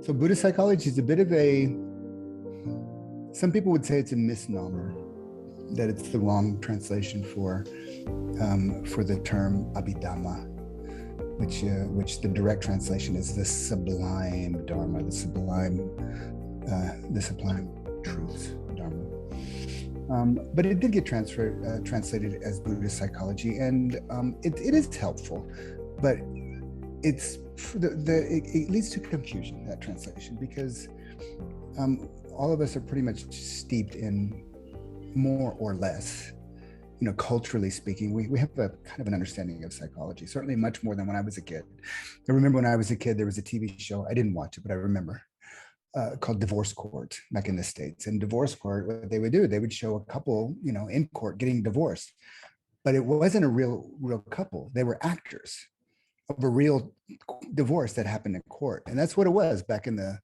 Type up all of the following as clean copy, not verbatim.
So Buddhist psychology is a bit of some people would say it's a misnomer, that it's the wrong translation for the term Abhidhamma, which the direct translation is the sublime Dharma, the sublime truths, Dharma. But it did get translated as Buddhist psychology, and it is helpful, but it leads to confusion, that translation, because all of us are pretty much steeped in more or less, culturally speaking, we have a kind of an understanding of psychology, certainly much more than when I was a kid. I remember when I was a kid, there was a TV show, I didn't watch it, but I remember, called Divorce Court back in the States. And Divorce Court, what they would do, they would show a couple, in court getting divorced, but it wasn't a real couple. They were actors of a real divorce that happened in court. And that's what it was back in the,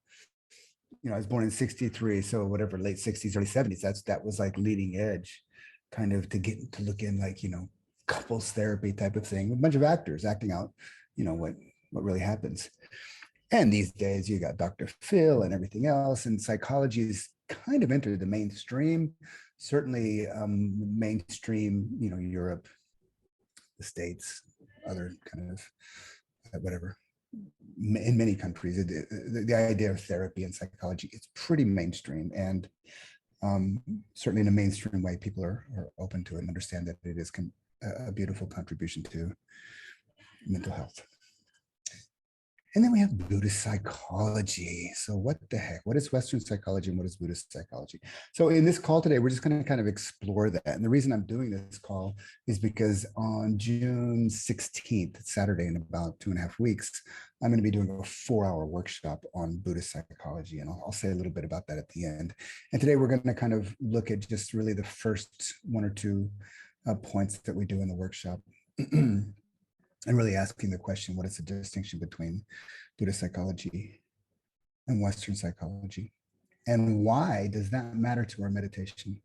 I was born in 63, so whatever, late 60s, early 70s, that was like leading edge, kind of to get to look in like, couples therapy type of thing, a bunch of actors acting out, what really happens. And these days you got Dr. Phil and everything else, and psychology's kind of entered the mainstream, certainly mainstream, Europe, the States, other kind of whatever. In many countries, the idea of therapy and psychology, it's pretty mainstream, and certainly in a mainstream way, people are open to it and understand that it is a beautiful contribution to mental health. And then we have Buddhist psychology. So what the heck? What is Western psychology and what is Buddhist psychology? So in this call today, we're just going to kind of explore that. And the reason I'm doing this call is because on June 16th, Saturday, in about 2.5 weeks, I'm going to be doing a 4-hour workshop on Buddhist psychology. And I'll say a little bit about that at the end. And today we're going to kind of look at just really the first 1 or 2 points that we do in the workshop. And really asking the question, what is the distinction between Buddhist psychology and Western psychology? And why does that matter to our meditation?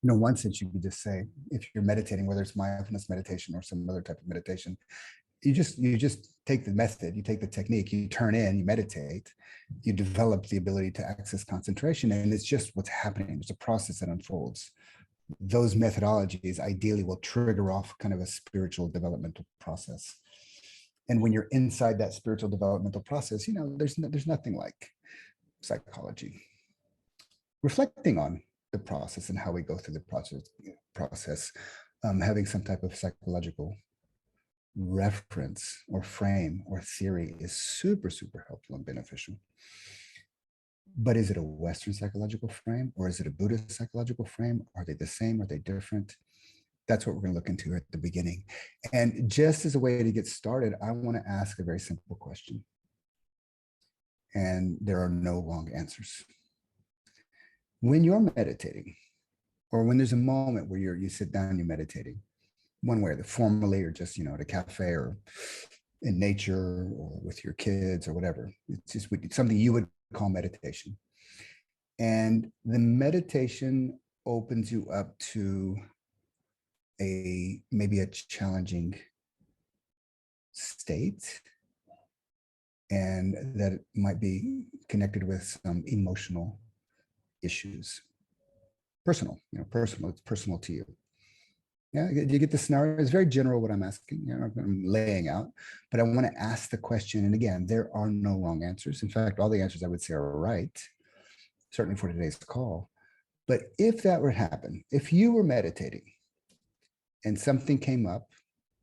In one sense, you could just say, if you're meditating, whether it's mindfulness meditation or some other type of meditation, you just take the method, you take the technique, you turn in, you meditate, you develop the ability to access concentration, and it's just what's happening. It's a process that unfolds. Those methodologies ideally will trigger off kind of a spiritual developmental process. And when you're inside that spiritual developmental process, there's nothing like psychology. Reflecting on the process and how we go through the process, having some type of psychological reference or frame or theory is super, super helpful and beneficial. But is it a Western psychological frame or is it a Buddhist psychological frame? Are they the same? Are they different? That's what we're going to look into at the beginning. And just as a way to get started, I want to ask a very simple question. And there are no wrong answers. When you're meditating, or when there's a moment where you sit down, you're meditating, one way or the formally, or just, at a cafe or in nature or with your kids or whatever, it's just something you would call meditation. And the meditation opens you up to maybe a challenging state, and that it might be connected with some emotional issues. Personal, it's personal to you. Yeah, you get the scenario. It's very general what I'm asking, I'm laying out, but I want to ask the question. And again, there are no wrong answers. In fact, all the answers I would say are right, certainly for today's call. But if that were to happen, if you were meditating and something came up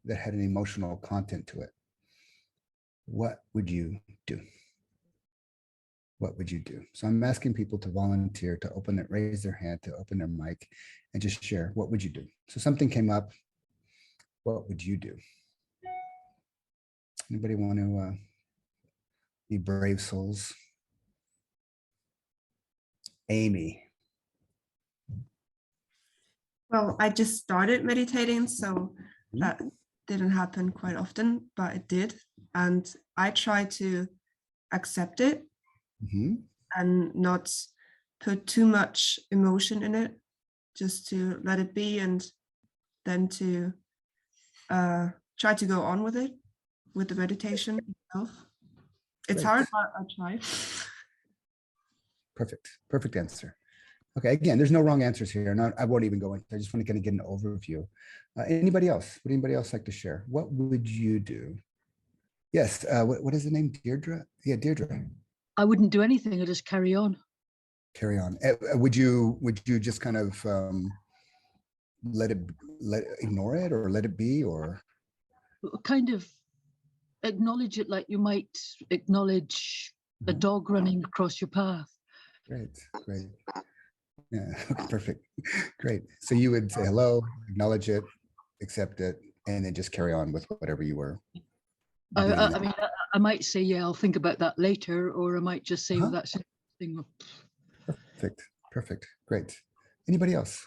that had an emotional content to it, what would you do? What would you do? So I'm asking people to volunteer, to raise their hand, to open their mic and just share. What would you do? So something came up. What would you do? Anybody want to be brave souls? Amy. Well, I just started meditating, so that didn't happen quite often, but it did. And I try to accept it and not put too much emotion in it, just to let it be, and then to try to go on with it, with the meditation itself. It's Great. hard, but I'll try. Perfect answer. Okay, again, there's no wrong answers here. I won't even go into. I just want to kind of get an overview. Anybody else? Would anybody else like to share? What would you do? Yes. What is the name? Deirdre? Yeah, Deirdre. I wouldn't do anything. I'd just carry on. Carry on. Would you just kind of ignore it or let it be, or kind of acknowledge it like you might acknowledge a dog running across your path. Great. Yeah, okay, perfect. Great. So you would say hello, acknowledge it, accept it, and then just carry on with whatever you were. I mean, I might say, yeah, I'll think about that later, or I might just say, well, that's interesting. Perfect. Great. Anybody else?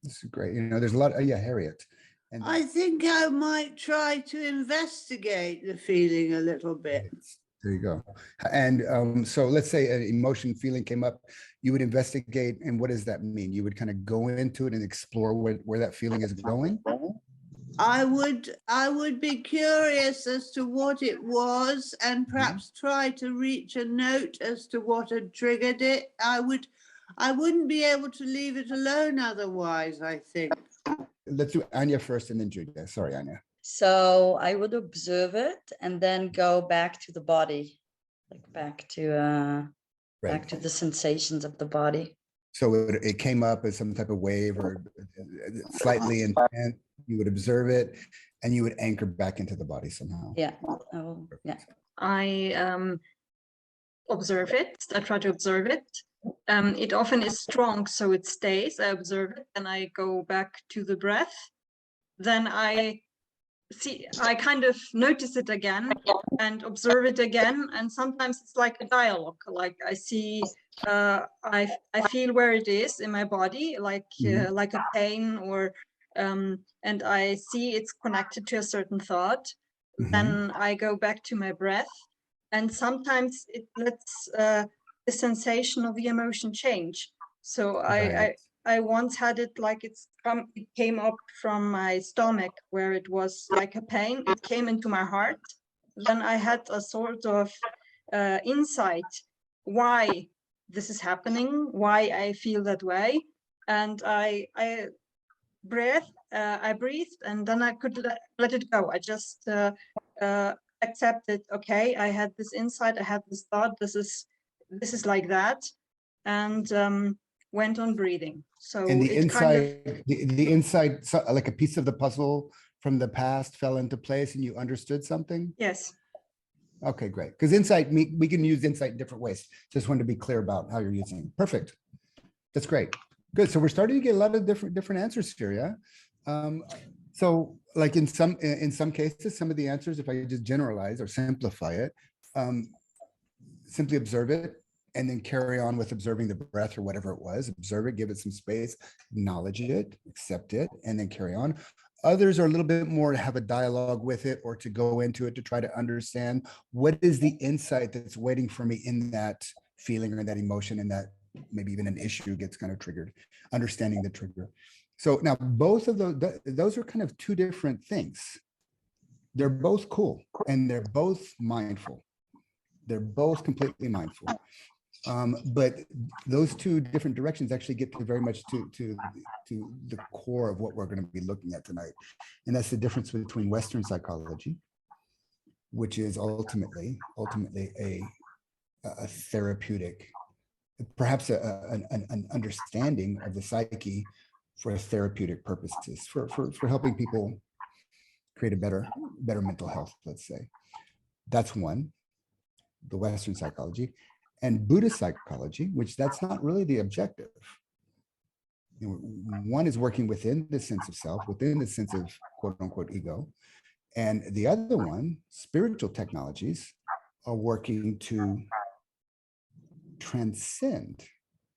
This is great. There's a lot. Yeah, Harriet. And I think I might try to investigate the feeling a little bit. There you go. And so let's say an emotion feeling came up, you would investigate. And what does that mean? You would kind of go into it and explore where that feeling is going? I would be curious as to what it was and perhaps try to reach a note as to what had triggered it. I wouldn't be able to leave it alone otherwise, I think. Let's do Anya first and then Julia. Sorry, Anya. So I would observe it and then go back to the body, like back to the sensations of the body. So it came up as some type of wave or slightly intense. You would observe it and you would anchor back into the body somehow. Yeah. Yeah. I observe it. I try to observe it. It often is strong, so it stays. I observe it and I go back to the breath. Then I kind of notice it again and observe it again. And sometimes it's like a dialogue. Like I see, I feel where it is in my body, like a pain or, and I see it's connected to a certain thought. Then I go back to my breath. And sometimes it lets the sensation of the emotion change. So I once had it like it came up from my stomach where it was like a pain. It came into my heart. Then I had a sort of insight why this is happening, why I feel that way. And I breathed, and then I could let it go. I just accepted, okay, I had this insight, I had this thought, this is like that, and went on breathing. So and the inside, so like a piece of the puzzle from the past fell into place and you understood something? Yes. Okay, great. Because insight, we can use insight in different ways. Just wanted to be clear about how you're using it. Perfect. That's great. Good. So we're starting to get a lot of different answers here, yeah? So like in some cases, some of the answers, if I just generalize or simplify it, simply observe it and then carry on with observing the breath or whatever it was. Observe it, give it some space, acknowledge it, accept it, and then carry on. Others are a little bit more to have a dialogue with it or to go into it to try to understand what is the insight that's waiting for me in that feeling or that emotion, and that maybe even an issue gets kind of triggered, understanding the trigger. So now both of those are kind of two different things. They're both cool and they're both mindful. They're both completely mindful. But those two different directions actually get to very much to the core of what we're going to be looking at tonight. And that's the difference between Western psychology, which is ultimately a therapeutic, perhaps an understanding of the psyche for therapeutic purposes, for helping people create a better mental health, let's say. That's one, the Western psychology. And Buddhist psychology, which that's not really the objective. One is working within the sense of self, within the sense of quote unquote ego. And the other one, spiritual technologies, are working to transcend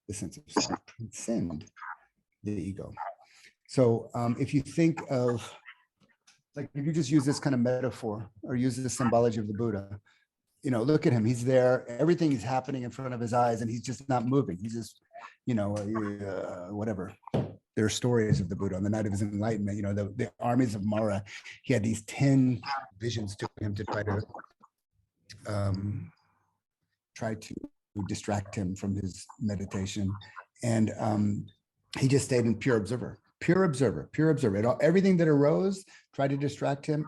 the sense of self, transcend the ego. So if you think of, like, if you just use this kind of metaphor or use the symbology of the Buddha, look at him, he's there, everything is happening in front of his eyes and he's just not moving. He's just, whatever. There are stories of the Buddha on the night of his enlightenment, the armies of Mara, he had these 10 visions to him to try to tried to distract him from his meditation. And he just stayed in pure observer, pure observer, pure observer. Everything that arose, tried to distract him.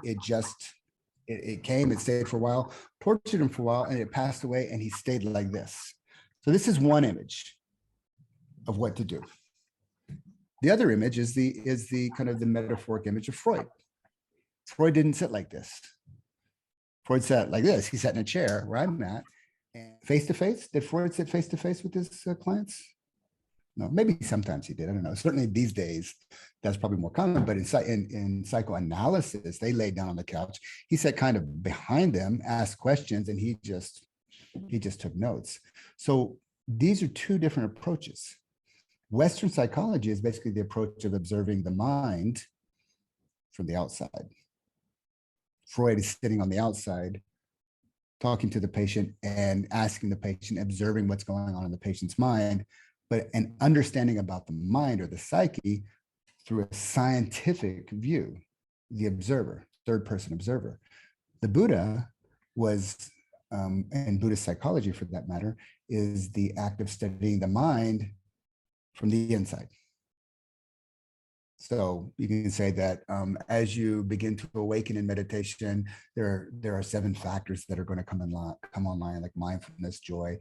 It came, it stayed for a while, tortured him for a while, and it passed away, and he stayed like this. So this is one image of what to do. The other image is the kind of the metaphoric image of Freud. Freud didn't sit like this. Freud sat like this. He sat in a chair where I'm at, and face to face. Did Freud sit face to face with his clients? No, maybe sometimes he did. I don't know. Certainly these days, that's probably more common. But in psychoanalysis, they laid down on the couch. He sat kind of behind them, asked questions, and he just took notes. So these are two different approaches. Western psychology is basically the approach of observing the mind from the outside. Freud is sitting on the outside, talking to the patient and asking the patient, observing what's going on in the patient's mind, but an understanding about the mind or the psyche through a scientific view, the observer, third person observer. The Buddha was, and Buddhist psychology for that matter, is the act of studying the mind from the inside. So you can say that as you begin to awaken in meditation, there are 7 factors that are going to come online, like mindfulness, joy,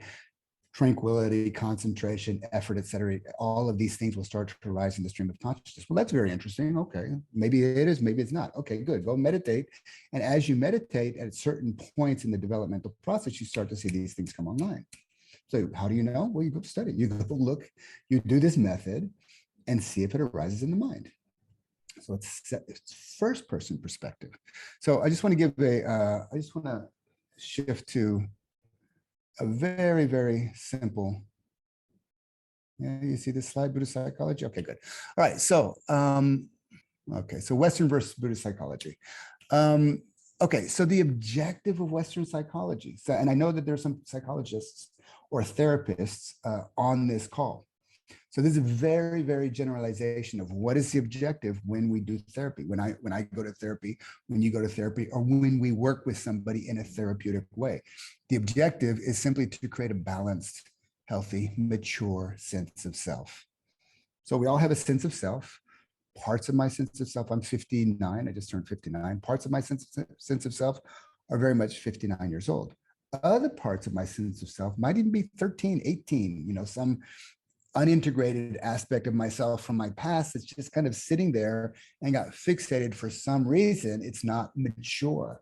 tranquility, concentration, effort, etc. All of these things will start to rise in the stream of consciousness. Well, that's very interesting. Okay, maybe it is, maybe it's not. Okay, good. Go meditate. And as you meditate at certain points in the developmental process, you start to see these things come online. So how do you know? Well, you go study. You go look, you do this method and see if it arises in the mind. So it's first person perspective. So I just want to give I just want to shift to a very, very simple. Yeah, you see this slide, Buddhist psychology? Okay, good. All right, so, okay, so Western versus Buddhist psychology. Okay, so the objective of Western psychology, so, and I know that there's some psychologists or therapists on this call. So this is a very, very generalization of what is the objective when we do therapy, when I go to therapy, when you go to therapy, or when we work with somebody in a therapeutic way. The objective is simply to create a balanced, healthy, mature sense of self. So we all have a sense of self. Parts of my sense of self, I'm 59, I just turned 59. Parts of my sense of self are very much 59 years old. Other parts of my sense of self might even be 13, 18, you know, some unintegrated aspect of myself from my past that's just kind of sitting there and got fixated for some reason. It's not mature,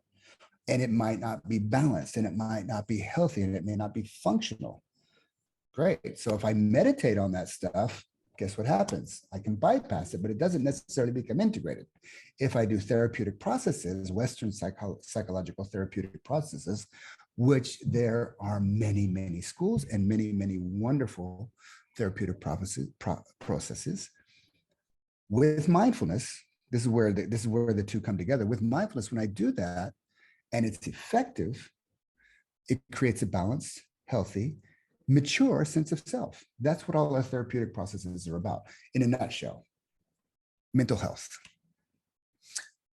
and it might not be balanced, and it might not be healthy, and it may not be functional. Great. So if I meditate on that stuff, guess what happens? I can bypass it, but it doesn't necessarily become integrated. If I do therapeutic processes, Western psychological therapeutic processes, which there are many, many schools and many, many wonderful therapeutic processes. With mindfulness, this is where the two come together. With mindfulness, when I do that and it's effective, it creates a balanced, healthy, mature sense of self. That's what all our therapeutic processes are about in a nutshell. Mental health.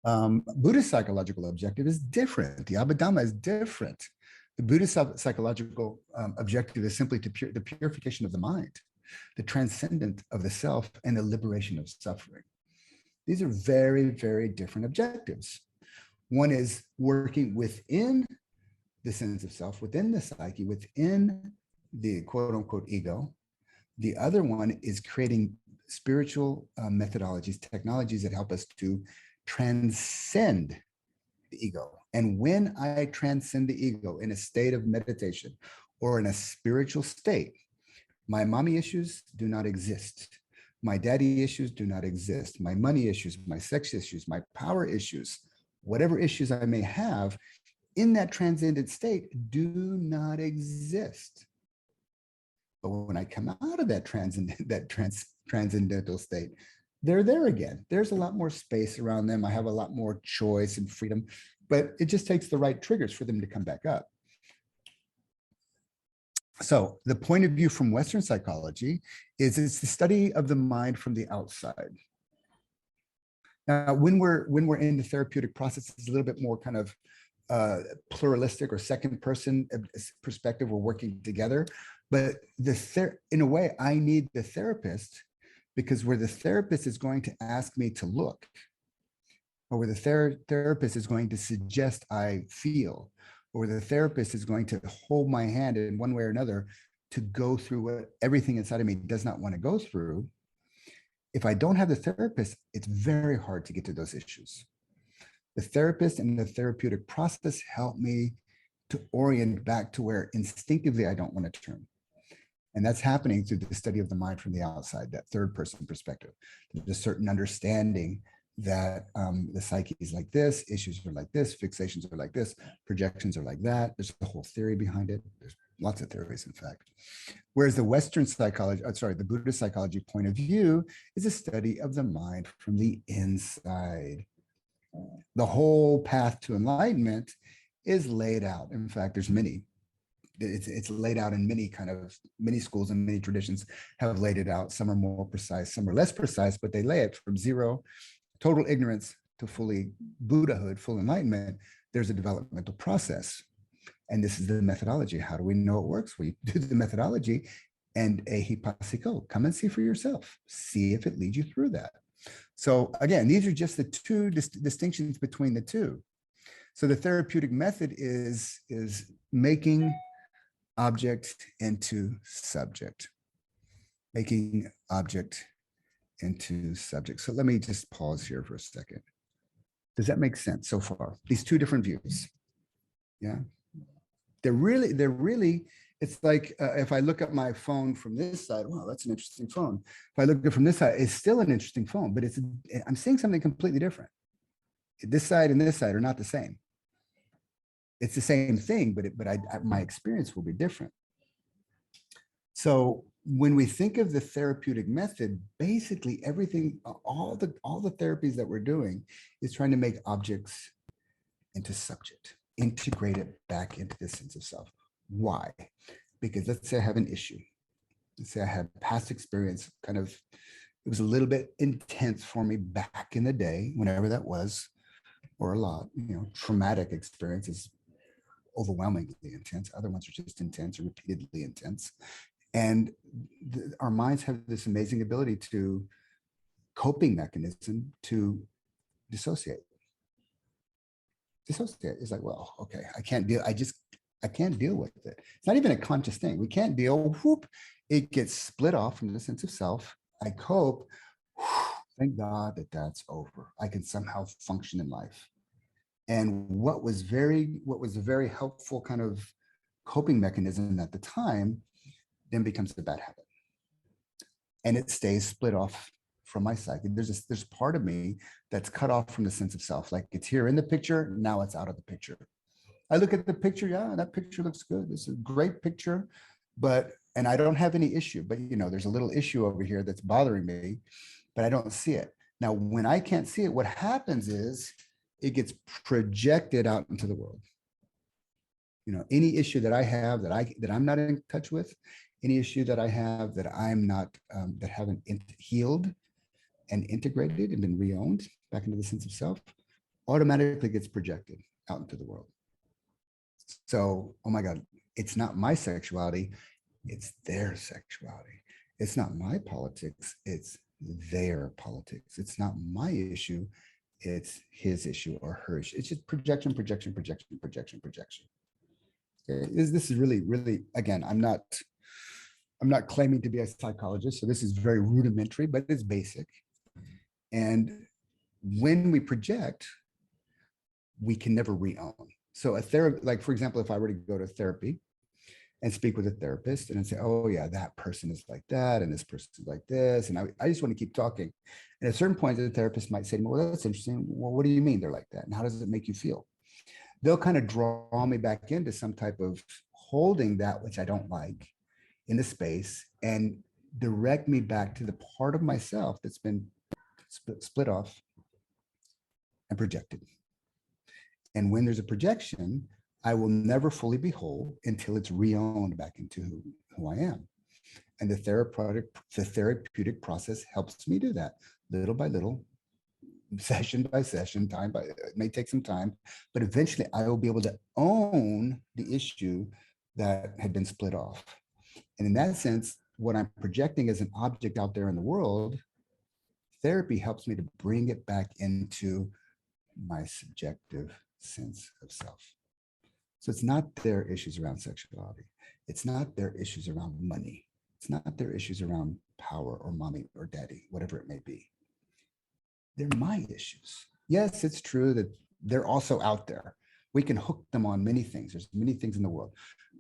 Buddhist psychological objective is different. The Abhidhamma is different. The Buddhist psychological objective is simply the purification of the mind, the transcendence of the self, and the liberation of suffering. These are very, very different objectives. One is working within the sense of self, within the psyche, within the quote unquote ego. The other one is creating spiritual methodologies, technologies that help us to transcend the ego. And when I transcend the ego in a state of meditation or in a spiritual state, my mommy issues do not exist. My daddy issues do not exist. My money issues, my sex issues, my power issues, whatever issues I may have in that transcendent state do not exist. But when I come out of that transcendental state, they're there again. There's a lot more space around them. I have a lot more choice and freedom, but it just takes the right triggers for them to come back up. So the point of view from Western psychology is it's the study of the mind from the outside. Now, when we're in the therapeutic process, it's a little bit more kind of pluralistic or second person perspective. We're working together. But in a way, I need the therapist, because where the therapist is going to ask me to look, or where the therapist is going to suggest I feel, or where the therapist is going to hold my hand in one way or another to go through what everything inside of me does not want to go through. If I don't have the therapist, it's very hard to get to those issues. The therapist and the therapeutic process help me to orient back to where instinctively I don't want to turn. And that's happening through the study of the mind from the outside, that third person perspective. There's a certain understanding that the psyche is like this, issues are like this, fixations are like this, projections are like that. There's a whole theory behind it. There's lots of theories, in fact. Whereas the Western psychology, the Buddhist psychology point of view is a study of the mind from the inside. The whole path to enlightenment is laid out. In fact, there's many. It's laid out in many schools and many traditions have laid it out. Some are more precise, some are less precise, but they lay it from zero, total ignorance, to fully Buddhahood, full enlightenment. There's a developmental process. And this is the methodology. How do we know it works? We do the methodology and ehipasiko, come and see for yourself. See if it leads you through that. So again, these are just the two distinctions between the two. So the therapeutic method is making object into subject, making object into subject. So let me just pause here for a second. Does that make sense so far? These two different views. Yeah. They're really, it's like if I look at my phone from this side, wow, that's an interesting phone. If I look at it from this side, it's still an interesting phone, but I'm seeing something completely different. This side and this side are not the same. It's the same thing, but my experience will be different. So when we think of the therapeutic method, basically everything, all the therapies that we're doing is trying to make objects into subject, integrate it back into the sense of self. Why? Because let's say I have an issue. Let's say I had past experience, it was a little bit intense for me back in the day, whenever that was, or a lot, traumatic experiences, overwhelmingly intense. Other ones are just intense or repeatedly intense. And our minds have this amazing ability to coping mechanism to dissociate. Dissociate is like, well, okay, I can't deal with it. It's not even a conscious thing. We can't deal, whoop, it gets split off from the sense of self. I cope, thank God that that's over. I can somehow function in life. And what was a very helpful kind of coping mechanism at the time then becomes a bad habit. And it stays split off from my psyche. There's part of me that's cut off from the sense of self. Like it's here in the picture, now it's out of the picture. I look at the picture, yeah, that picture looks good. It's a great picture, and I don't have any issue, but there's a little issue over here that's bothering me, but I don't see it. Now, when I can't see it, what happens is it gets projected out into the world. Any issue that I have that I'm not in touch with, any issue that I have that I'm not, that haven't healed and integrated and been reowned back into the sense of self, automatically gets projected out into the world. So, oh my God, it's not my sexuality, it's their sexuality. It's not my politics, it's their politics. It's not my issue, it's his issue or her issue. It's just projection. Okay, this is really, again, I'm not claiming to be a psychologist, so this is very rudimentary, but it's basic. And when we project, we can never reown. So like for example, if I were to go to therapy and speak with a therapist and say, oh yeah, that person is like that, and this person is like this, and I just want to keep talking. And at a certain point, the therapist might say, well, that's interesting. Well, what do you mean they're like that? And how does it make you feel? They'll kind of draw me back into some type of holding that which I don't like in the space and direct me back to the part of myself that's been split off and projected. And when there's a projection, I will never fully be whole until it's reowned back into who I am. And the therapeutic process helps me do that little by little, session by session, it may take some time, but eventually I will be able to own the issue that had been split off. And in that sense, what I'm projecting as an object out there in the world, therapy helps me to bring it back into my subjective sense of self. So it's not their issues around sexuality. It's not their issues around money. It's not their issues around power or mommy or daddy, whatever it may be. They're my issues. Yes, it's true that they're also out there. We can hook them on many things. There's many things in the world,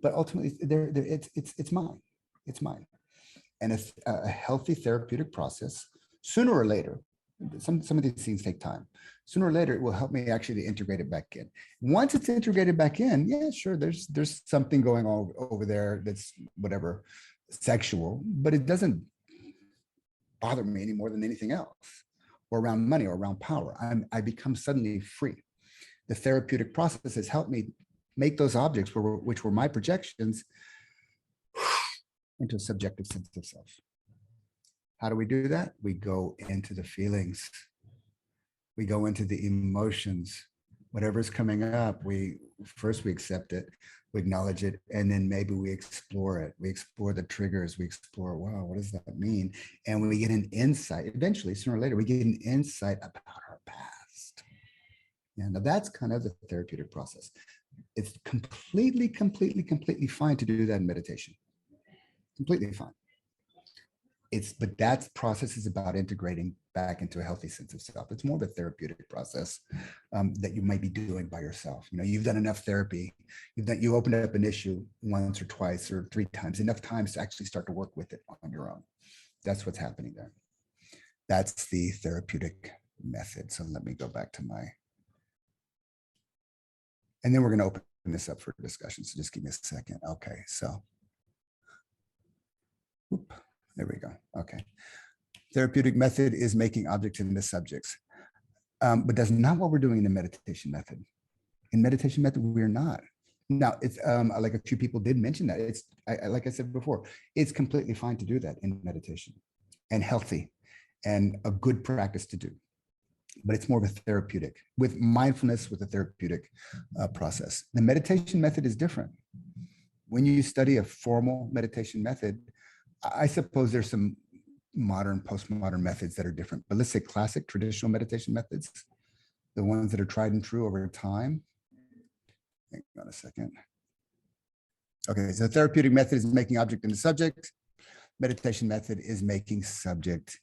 but ultimately, it's mine. It's mine. And a healthy therapeutic process, sooner or later, some of these things take time. Sooner or later, it will help me actually to integrate it back in. Once it's integrated back in, yeah, sure, there's something going on over there that's whatever, sexual, but it doesn't bother me any more than anything else, or around money or around power. I become suddenly free. The therapeutic process has helped me make those objects, which were my projections, into a subjective sense of self. How do we do that? We go into the feelings. We go into the emotions. Whatever's coming up, we accept it, we acknowledge it, and then maybe we explore it. We explore the triggers. We explore, wow, what does that mean? And we get an insight. Eventually, sooner or later, we get an insight about our past. Yeah, now that's kind of the therapeutic process. It's completely fine to do that in meditation. Completely fine. But that process is about integrating back into a healthy sense of self. It's more of a therapeutic process that you might be doing by yourself. You know, you've done enough therapy. You opened up an issue once or twice or 3 times, enough times to actually start to work with it on your own. That's what's happening there. That's the therapeutic method. So let me go back to and then we're going to open this up for discussion. So just give me a second. Okay, so. Whoop. There we go. Okay. Therapeutic method is making objects into subjects. But that's not what we're doing in the meditation method. In meditation method, we're not. Now, it's like a few people did mention that. It's like I said before, it's completely fine to do that in meditation, and healthy and a good practice to do. But it's more of a therapeutic, with mindfulness, with a therapeutic process. The meditation method is different. When you study a formal meditation method, I suppose there's some modern, postmodern methods that are different, but let's say classic, traditional meditation methods, the ones that are tried and true over time. Hang on a second. Okay, so therapeutic method is making object into subject. Meditation method is making subject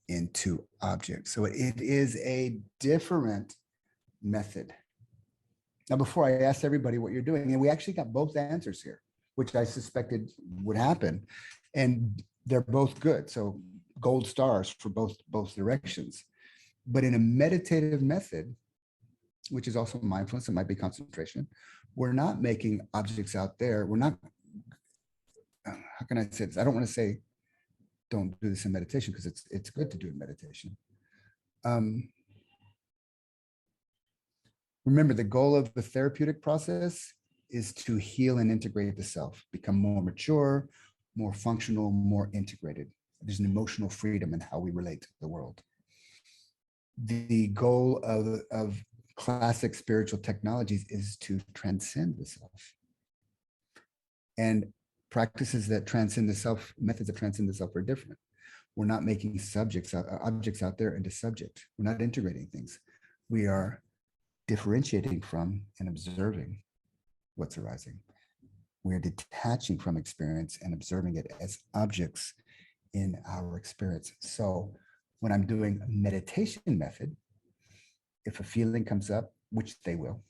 into object. So it is a different method. Now, before I ask everybody what you're doing, and we actually got both answers here, which I suspected would happen. And they're both good. So gold stars for both directions. But in a meditative method, which is also mindfulness, it might be concentration, we're not making objects out there. We're not, how can I say this? I don't want to say don't do this in meditation, because it's good to do in meditation. Remember, the goal of the therapeutic process is to heal and integrate the self, become more mature, more functional, more integrated. There's an emotional freedom in how we relate to the world. The goal of classic spiritual technologies is to transcend the self. And practices that transcend the self, methods that transcend the self, are different. We're not making objects out there into subject. We're not integrating things. We are differentiating from and observing what's arising. We're detaching from experience and observing it as objects in our experience. So when I'm doing a meditation method, if a feeling comes up, which they will,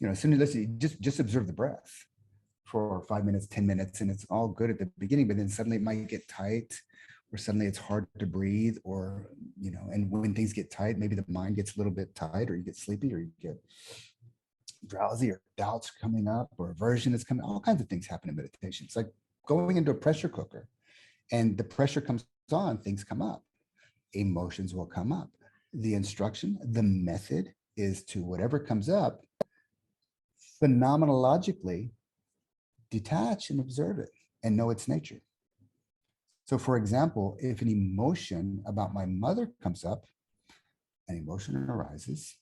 as soon as you just observe the breath for 5 minutes, 10 minutes, and it's all good at the beginning, but then suddenly it might get tight, or suddenly it's hard to breathe, or, and when things get tight, maybe the mind gets a little bit tight, or you get sleepy, or you get drowsy, or doubts coming up, or aversion is coming. All kinds of things happen in meditation. It's like going into a pressure cooker, and the pressure comes on, things come up, emotions will come up. The instruction, the method is to, whatever comes up, phenomenologically detach and observe it and know its nature. So for example, if an emotion about my mother comes up, An emotion arises.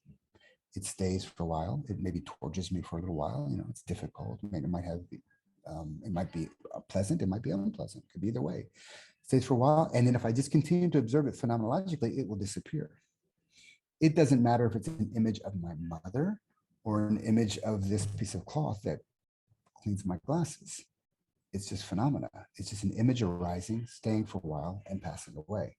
It stays for a while. It maybe tortures me for a little while. It's difficult. It might be pleasant. It might be unpleasant. It could be either way. It stays for a while. And then if I just continue to observe it phenomenologically, it will disappear. It doesn't matter if it's an image of my mother or an image of this piece of cloth that cleans my glasses. It's just phenomena. It's just an image arising, staying for a while, and passing away.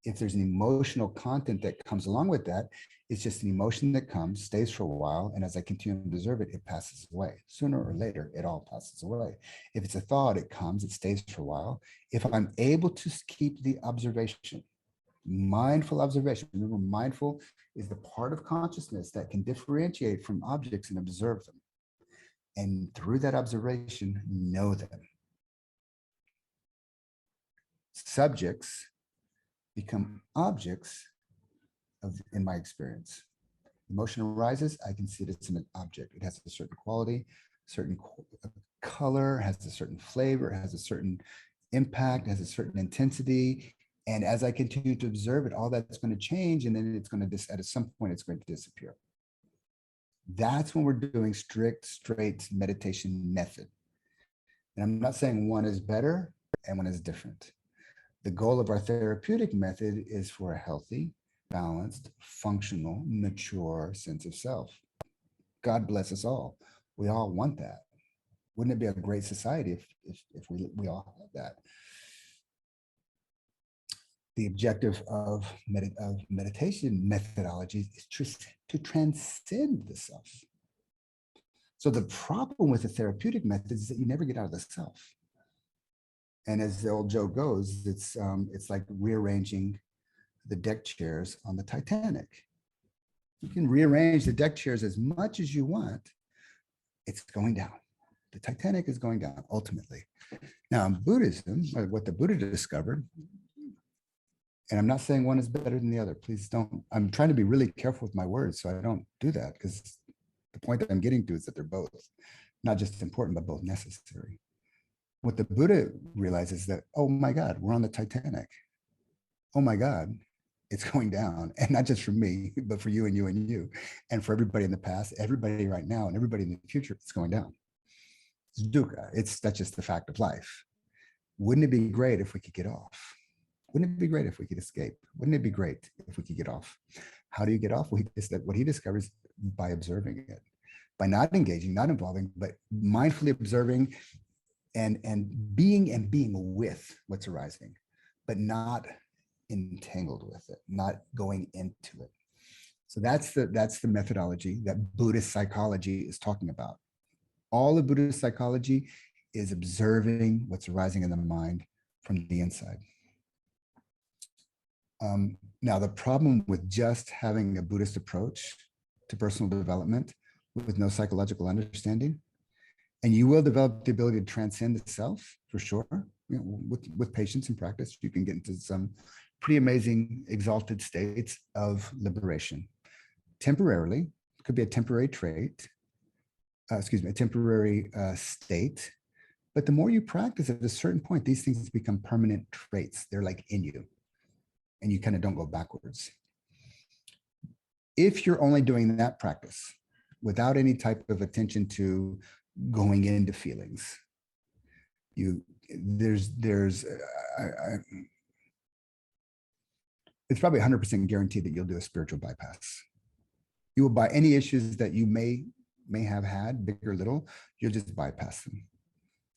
If there's an emotional content that comes along with that, it's just an emotion that comes, stays for a while, and as I continue to observe it, it passes away. Sooner or later, it all passes away. If it's a thought, it comes, it stays for a while. If I'm able to keep the observation, mindful observation, remember, mindful is the part of consciousness that can differentiate from objects and observe them. And through that observation, know them. Subjects become objects in my experience. Emotion arises, I can see it as an object. It has a certain quality, certain color, has a certain flavor, has a certain impact, has a certain intensity. And as I continue to observe it, all that's going to change, and then it's going to, at some point, it's going to disappear. That's when we're doing strict, straight meditation method. And I'm not saying one is better and one is different. The goal of our therapeutic method is for a healthy, balanced, functional, mature sense of self. God bless us all. We all want that. Wouldn't it be a great society if we all had that? The objective of meditation methodologies is to transcend the self. So the problem with the therapeutic methods is that you never get out of the self. And as the old joke goes, it's like rearranging the deck chairs on the Titanic. You can rearrange the deck chairs as much as you want. It's going down. The Titanic is going down ultimately. Now in Buddhism, what the Buddha discovered, and I'm not saying one is better than the other. Please don't. I'm trying to be really careful with my words so I don't do that, because the point that I'm getting to is that they're both not just important, but both necessary. What the Buddha realizes is that, oh my God, we're on the Titanic. Oh my God, it's going down. And not just for me, but for you and you and you. And for everybody in the past, everybody right now, and everybody in the future, it's going down. It's dukkha. That's just the fact of life. Wouldn't it be great if we could get off? Wouldn't it be great if we could escape? Wouldn't it be great if we could get off? How do you get off? Well, what he discovers by observing it, by not engaging, not involving, but mindfully observing and being with what's arising, but not entangled with it, not going into it. So that's the methodology that Buddhist psychology is talking about. All of Buddhist psychology is observing what's arising in the mind from the inside. Now, the problem with just having a Buddhist approach to personal development with no psychological understanding, and you will develop the ability to transcend the self for sure. With patience and practice, you can get into some pretty amazing exalted states of liberation. Temporarily, it could be a temporary trait, a temporary state. But the more you practice, at a certain point, these things become permanent traits. They're like in you, and you kind of don't go backwards. If you're only doing that practice without any type of attention to going into feelings, it's probably 100% guaranteed that you'll do a spiritual bypass. You will, by any issues that you may have had, big or little, you'll just bypass them.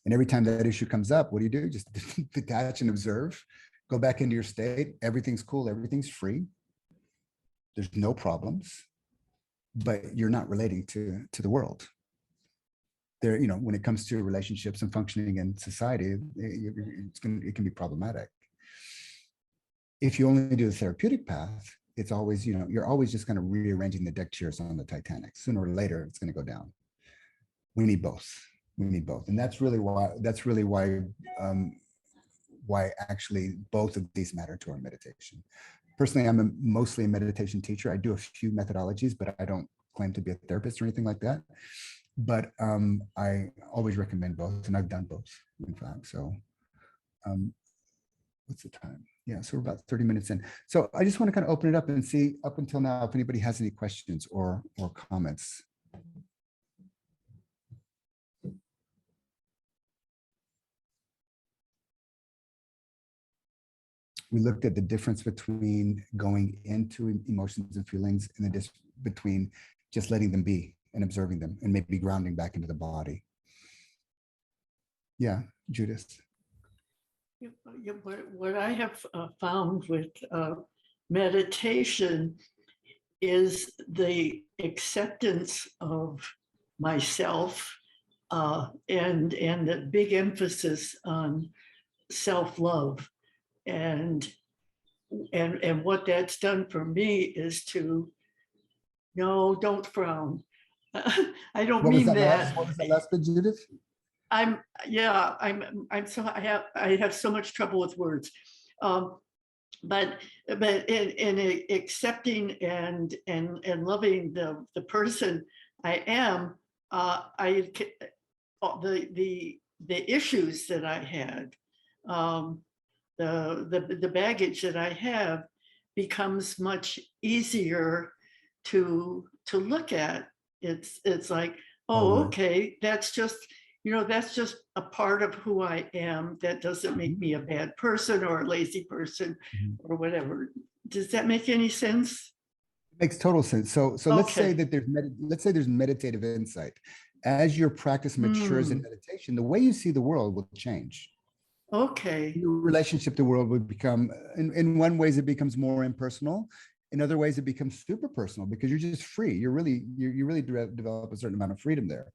And every time that issue comes up, what do? Just detach and observe, go back into your state. Everything's cool, everything's free. There's no problems, but you're not relating to the world. There, when it comes to relationships and functioning in society, it can be problematic. If you only do the therapeutic path, it's always, you're always just kind of rearranging the deck chairs on the Titanic. Sooner or later, it's going to go down. We need both. We need both, and that's really why actually both of these matter to our meditation. Personally, I'm mostly a meditation teacher. I do a few methodologies, but I don't claim to be a therapist or anything like that. But I always recommend both, and I've done both, in fact. So what's the time? Yeah, so we're about 30 minutes in. So I just want to kind of open it up and see up until now if anybody has any questions or comments. We looked at the difference between going into emotions and feelings and the difference between just letting them be and observing them and maybe grounding back into the body. Yeah, Judith. Yeah, what I have found with meditation is the acceptance of myself and the big emphasis on self-love. And what that's done for me is to, no, don't frown. I don't mean that. What was that last bit, Judith? I have so much trouble with words. But in accepting and loving the person I am, the issues that I had, the baggage that I have becomes much easier to look at. It's like, oh, okay, that's just a part of who I am. That doesn't make me a bad person or a lazy person or whatever. Does that make any sense? It makes total sense. So let's say that there's meditative insight. As your practice matures in meditation, the way you see the world will change. Okay. Your relationship to the world would become, in one ways, it becomes more impersonal. In other ways, it becomes super personal because you're just free. You really develop a certain amount of freedom there.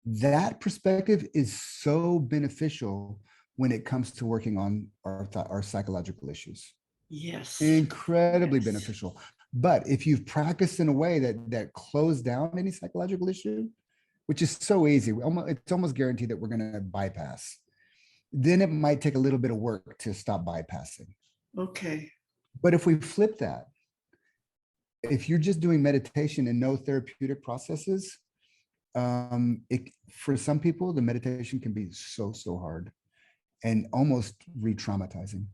That perspective is so beneficial when it comes to working on our psychological issues. Yes. Incredibly beneficial. But if you've practiced in a way that closed down any psychological issue, which is so easy, it's almost guaranteed that we're going to bypass, then it might take a little bit of work to stop bypassing. Okay. But if we flip that, if you're just doing meditation and no therapeutic processes, for some people, the meditation can be so hard and almost re-traumatizing,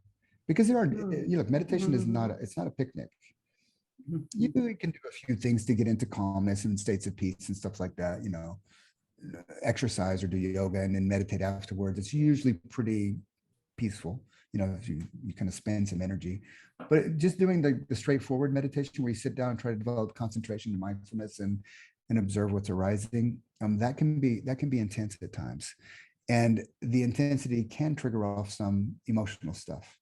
because meditation is not a picnic. You can do a few things to get into calmness and states of peace and stuff like that, exercise or do yoga and then meditate afterwards. It's usually pretty peaceful, if you kind of spend some energy. But just doing the straightforward meditation where you sit down and try to develop concentration and mindfulness and observe what's arising, that can be intense at times, and the intensity can trigger off some emotional stuff,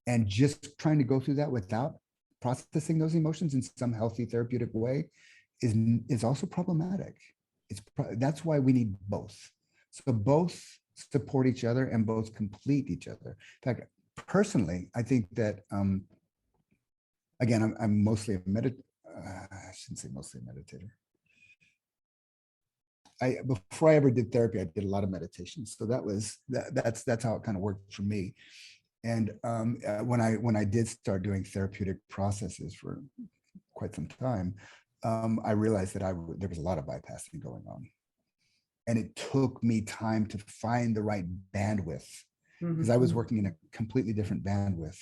and just trying to go through that without processing those emotions in some healthy therapeutic way is also problematic. That's why we need both. So both support each other and both complete each other. In fact, personally, I think that again, I'm mostly I shouldn't say mostly a meditator. Before I ever did therapy, I did a lot of meditation. So that's how it kind of worked for me. And when I did start doing therapeutic processes for quite some time, I realized that there was a lot of bypassing going on, and it took me time to find the right bandwidth, because I was working in a completely different bandwidth.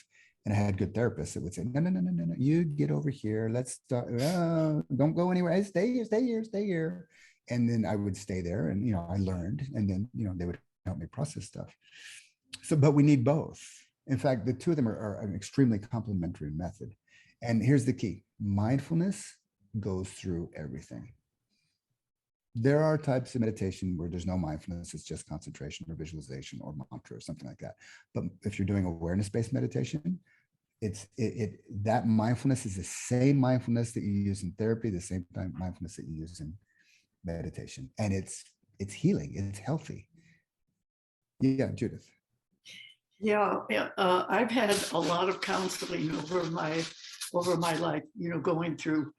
And I had good therapists that would say, no, you get over here. Let's start. Don't go anywhere. Stay here. And then I would stay there, and I learned, and then they would help me process stuff. So, but we need both. In fact, the two of them are an extremely complementary method. And here's the key: mindfulness goes through everything. There are types of meditation where there's no mindfulness; it's just concentration or visualization or mantra or something like that. But if you're doing awareness-based meditation, that mindfulness is the same mindfulness that you use in therapy, the same time mindfulness that you use in meditation, and it's healing, it's healthy. Yeah, Judith. Yeah, I've had a lot of counseling over my life, going through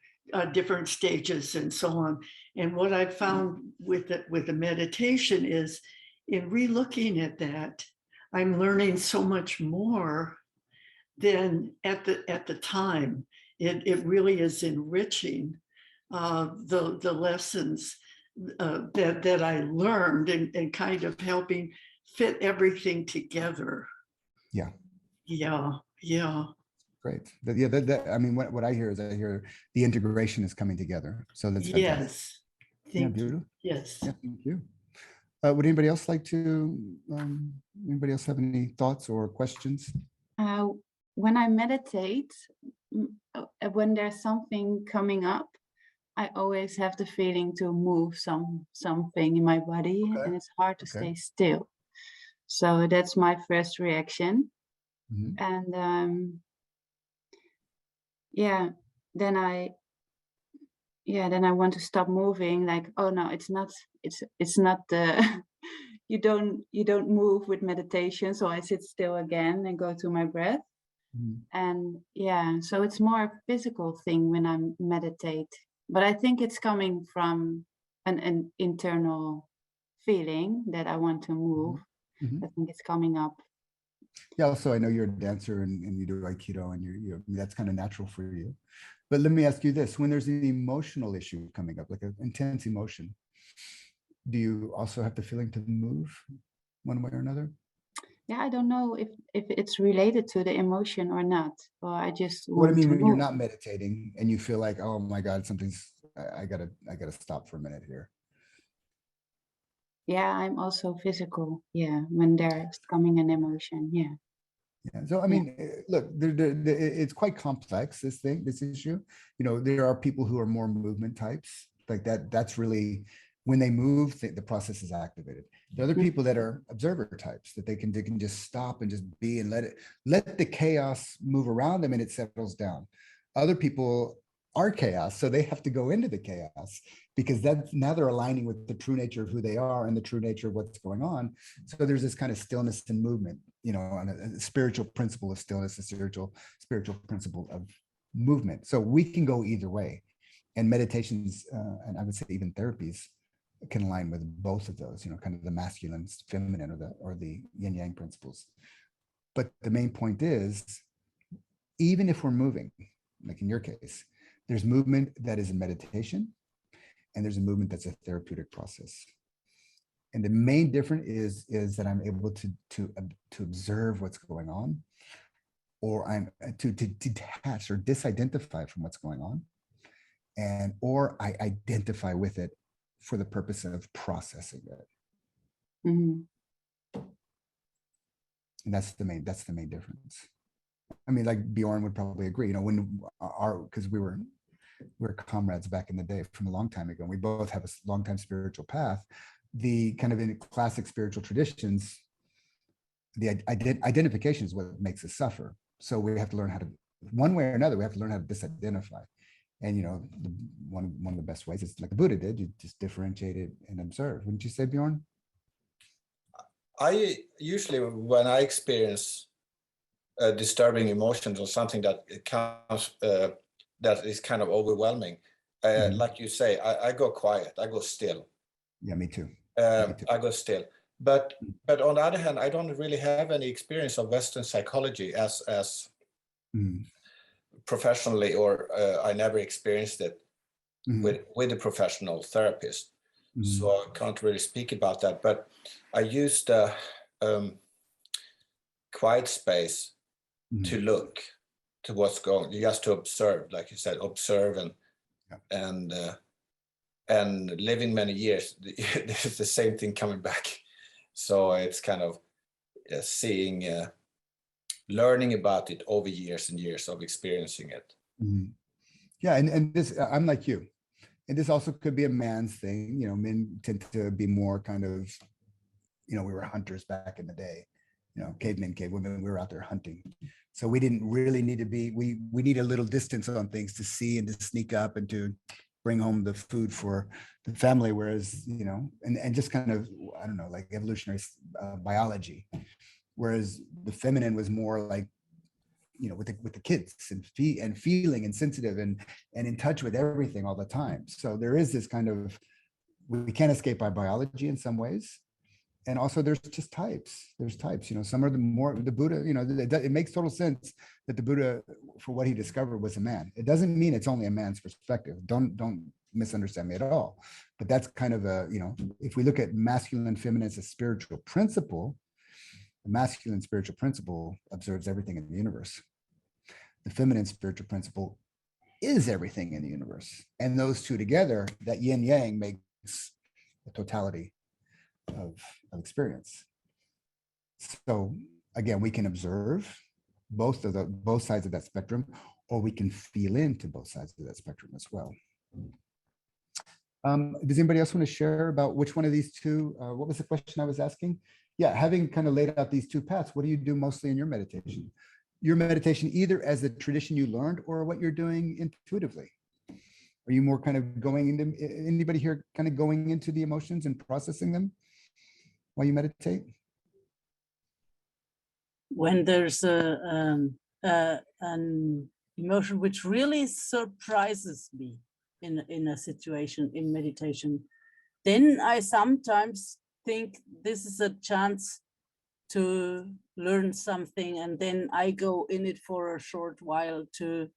different stages and so on. And what I've found with the meditation is, in re-looking at that, I'm learning so much more than at the time. It really is enriching the lessons that I learned, and kind of helping fit everything together. Yeah, yeah. Great. I mean, what I hear is I hear the integration is coming together. So that's fantastic. Yes. Yeah, Thank you. beautiful. Yes. Yeah, thank you. Would anybody else like to, anybody else have any thoughts or questions? When I meditate, when there's something coming up, I always have the feeling to move something in my body, Okay. and it's hard to Okay. stay still. So that's my first reaction. Mhm. And yeah, then I want to stop moving. Like, oh no, it's not the you don't move with meditation. So I sit still again and go to my breath. Mhm. And yeah, so it's more a physical thing when I meditate, but I think it's coming from an internal feeling that I want to move. Mhm. I think it's coming up. Yeah, also, I know you're a dancer and you do Aikido and that's kind of natural for you. But let me ask you this, when there's an emotional issue coming up, like an intense emotion, do you also have the feeling to move one way or another? Yeah, I don't know if it's related to the emotion or not, or I just What I want mean, to when you're move. not meditating and you feel like, oh my God, I gotta stop for a minute here. Yeah, I'm also physical. Yeah, when there's coming an emotion. Yeah. Yeah. So, I mean, look, it's quite complex, this issue. You know, there are people who are more movement types like that. That's really when they move, the process is activated. The other people that are observer types that they can just stop and just be and let the chaos move around them and it settles down. Other people are chaos, so they have to go into the chaos because now they're aligning with the true nature of who they are and the true nature of what's going on. So there's this kind of stillness and movement, you know, on a spiritual principle of stillness, a spiritual principle of movement. So we can go either way, and meditations, and I would say even therapies, can align with both of those. You know, kind of the masculine, feminine, or the yin yang principles. But the main point is, even if we're moving, like in your case, there's movement that is a meditation, and there's a movement that's a therapeutic process. And the main difference is that I'm able to observe what's going on, or I'm to detach or disidentify from what's going on, or I identify with it for the purpose of processing it. Mhm. And that's the main difference. I mean, like Bjorn would probably agree. You know, when because we were comrades back in the day from a long time ago. And we both have a long time spiritual path. The kind of in classic spiritual traditions, the identification is what makes us suffer. So we have to learn how to, one way or another, we have to learn how to disidentify. And you know, one of the best ways is like the Buddha did. You just differentiate it and observe. Wouldn't you say, Bjorn? I usually, when I experience disturbing emotions or something that comes that is kind of overwhelming, like you say, I go quiet, I go still. Yeah, me too. I go still. But on the other hand, I don't really have any experience of Western psychology as professionally, or I never experienced it with a professional therapist. So I can't really speak about that. But I used a quiet space to look to what's going, just to observe, like you said, observe and living many years, there's the same thing coming back. So it's kind of seeing, learning about it over years and years of experiencing it. Yeah, and this, I'm like you. And this also could be a man's thing. You know, men tend to be more kind of, you know, we were hunters back in the day. You know, cavemen, cavewomen, we were out there hunting. So we didn't really need to be, we need a little distance on things to see and to sneak up and to bring home the food for the family. Whereas, you know, and just kind of, I don't know, like evolutionary biology. Whereas the feminine was more like, you know, with the kids and feeling and sensitive and in touch with everything all the time. So there is this kind of, we can't escape our biology in some ways. And also there's just types. There's types, you know, some are the Buddha, you know, it makes total sense that the Buddha, for what he discovered, was a man. It doesn't mean it's only a man's perspective. Don't misunderstand me at all. But that's kind of a, you know, if we look at masculine and feminine as a spiritual principle, The masculine spiritual principle observes everything in the universe. The feminine spiritual principle is everything in the universe. And those two together, that yin yang, makes the totality of experience. So again, we can observe both sides of that spectrum, or we can feel into both sides of that spectrum as well. Does anybody else want to share about which one of these two? What was the question I was asking? Yeah, having kind of laid out these two paths, what do you do mostly in your meditation? Your meditation, either as the tradition you learned or what you're doing intuitively. Are you more kind of going into, anybody here kind of going into the emotions and processing them while you meditate? When there's an emotion which really surprises me in a situation in meditation, then I sometimes think this is a chance to learn something, and then I go in it for a short while to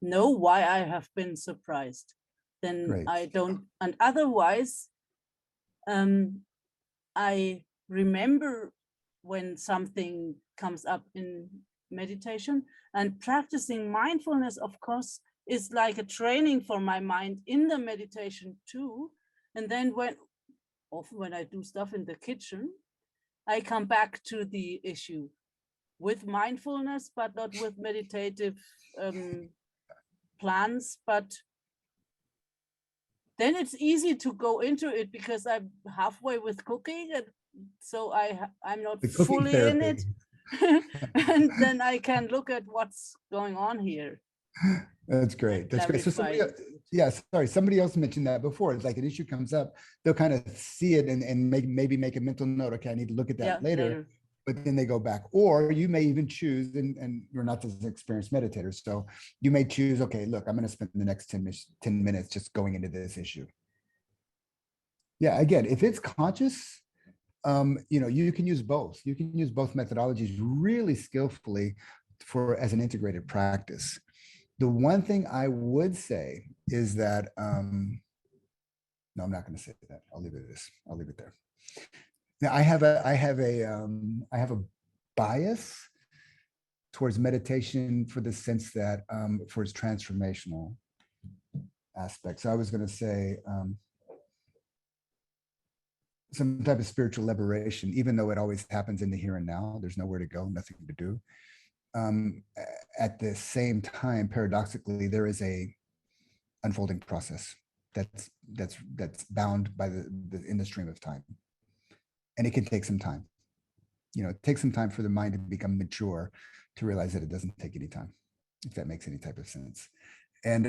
know why I have been surprised. Then Great. I don't, and otherwise I remember when something comes up in meditation, and practicing mindfulness, of course, is like a training for my mind in the meditation too. And then often when I do stuff in the kitchen, I come back to the issue with mindfulness, but not with meditative plans. But then it's easy to go into it because I'm halfway with cooking, and so I'm not fully in it. And then I can look at what's going on here. That's great. That's great. So somebody else mentioned that before. It's like an issue comes up, they'll kind of see it and maybe make a mental note. Okay, I need to look at that later. But then they go back. Or you may even choose, and you're not this experienced meditator, so you may choose, okay, look, I'm going to spend the next 10 minutes just going into this issue. Yeah, again, if it's conscious, you can use both. You can use both methodologies really skillfully as an integrated practice. The one thing I would say is that, no, I'm not going to say that. I'll leave it at this. I'll leave it there. Now, I have a bias towards meditation for the sense that for its transformational aspects. So I was going to say some type of spiritual liberation, even though it always happens in the here and now. There's nowhere to go, nothing to do. At the same time, paradoxically, there is a unfolding process that's bound by in the stream of time, and it can take some time. It takes some time for the mind to become mature to realize that it doesn't take any time, if that makes any type of sense. And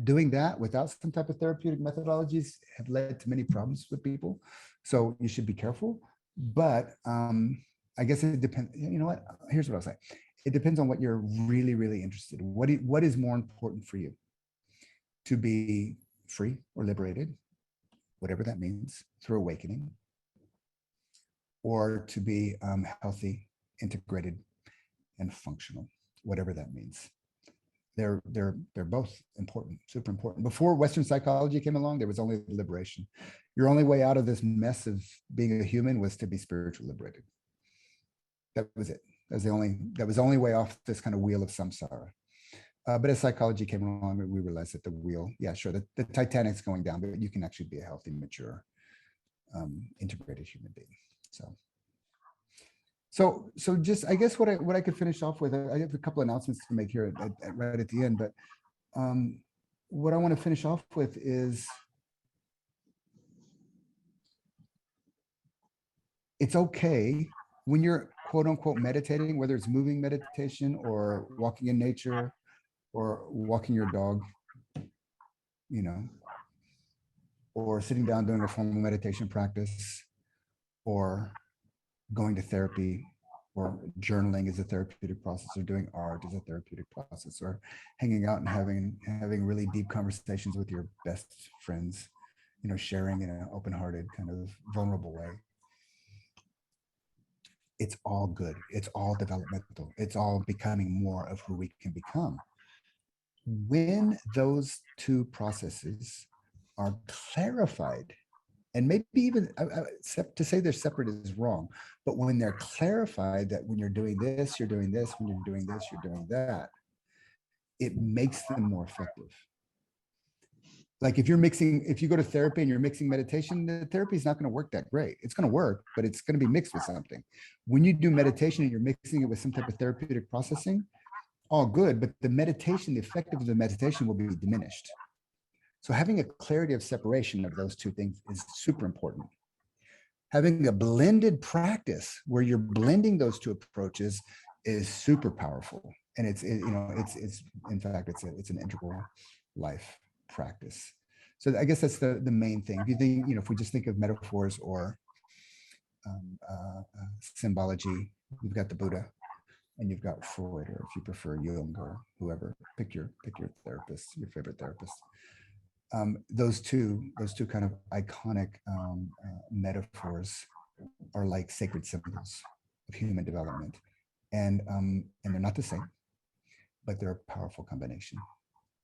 doing that without some type of therapeutic methodologies have led to many problems with people. So you should be careful. But I guess it depends. You know what? Here's what I'll say. It depends on what you're really, really interested in. What is more important for you? To be free or liberated, whatever that means, through awakening, or to be healthy, integrated, and functional, whatever that means. They're both important, super important. Before Western psychology came along, there was only liberation. Your only way out of this mess of being a human was to be spiritually liberated. That was it. That was the only way off this kind of wheel of samsara. But as psychology came along, we realized that the wheel, yeah, sure, the Titanic's going down, but you can actually be a healthy, mature, integrated human being. So just, I guess what I could finish off with, I have a couple of announcements to make here right at the end, but what I want to finish off with is, it's okay when you're quote unquote meditating, whether it's moving meditation or walking in nature or walking your dog, or sitting down doing a formal meditation practice, or going to therapy, or journaling is a therapeutic process, or doing art is a therapeutic process, or hanging out and having really deep conversations with your best friends, sharing in an open-hearted, kind of vulnerable way. It's all good. It's all developmental. It's all becoming more of who we can become. When those two processes are clarified And maybe even to say they're separate is wrong, but when they're clarified that when you're doing this, you're doing this, when you're doing this, you're doing that, it makes them more effective. Like if you go to therapy and you're mixing meditation, the therapy is not going to work that great. It's going to work, but it's going to be mixed with something. When you do meditation and you're mixing it with some type of therapeutic processing, all good, but the meditation, the effectiveness of the meditation will be diminished. So having a clarity of separation of those two things is super important. Having a blended practice where you're blending those two approaches is super powerful. And it's in fact, it's an integral life practice. So I guess that's the main thing. If you think, if we just think of metaphors or symbology, you've got the Buddha and you've got Freud, or if you prefer Jung or whoever, pick your therapist, your favorite therapist. Those two kind of iconic metaphors are like sacred symbols of human development, and they're not the same, but they're a powerful combination,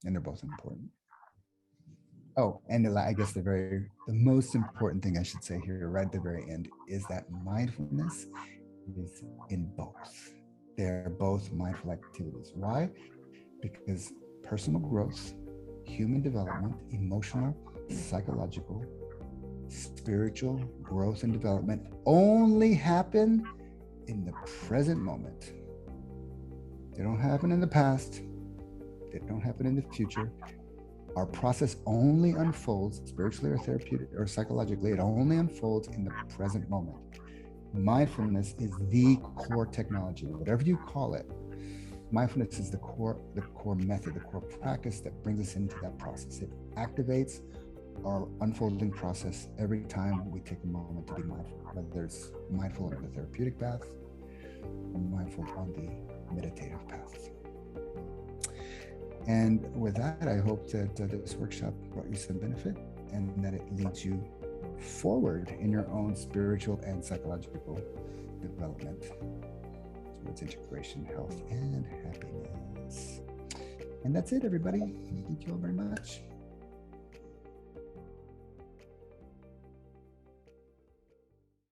and they're both important. Oh, and I guess the most important thing I should say here, right at the very end, is that mindfulness is in both. They're both mindful activities. Why? Because personal growth, human development, emotional, psychological, spiritual growth and development only happen in the present moment. They don't happen in the past. They don't happen in the future. Our process only unfolds spiritually or therapeutic or psychologically. It only unfolds in the present moment. Mindfulness is the core technology, whatever you call it. Mindfulness is the core method, the core practice that brings us into that process. It activates our unfolding process every time we take a moment to be mindful, whether it's mindful on the therapeutic path or mindful on the meditative path. And with that, I hope that this workshop brought you some benefit and that it leads you forward in your own spiritual and psychological development towards integration, health, and happiness. And that's it, everybody. Thank you all very much.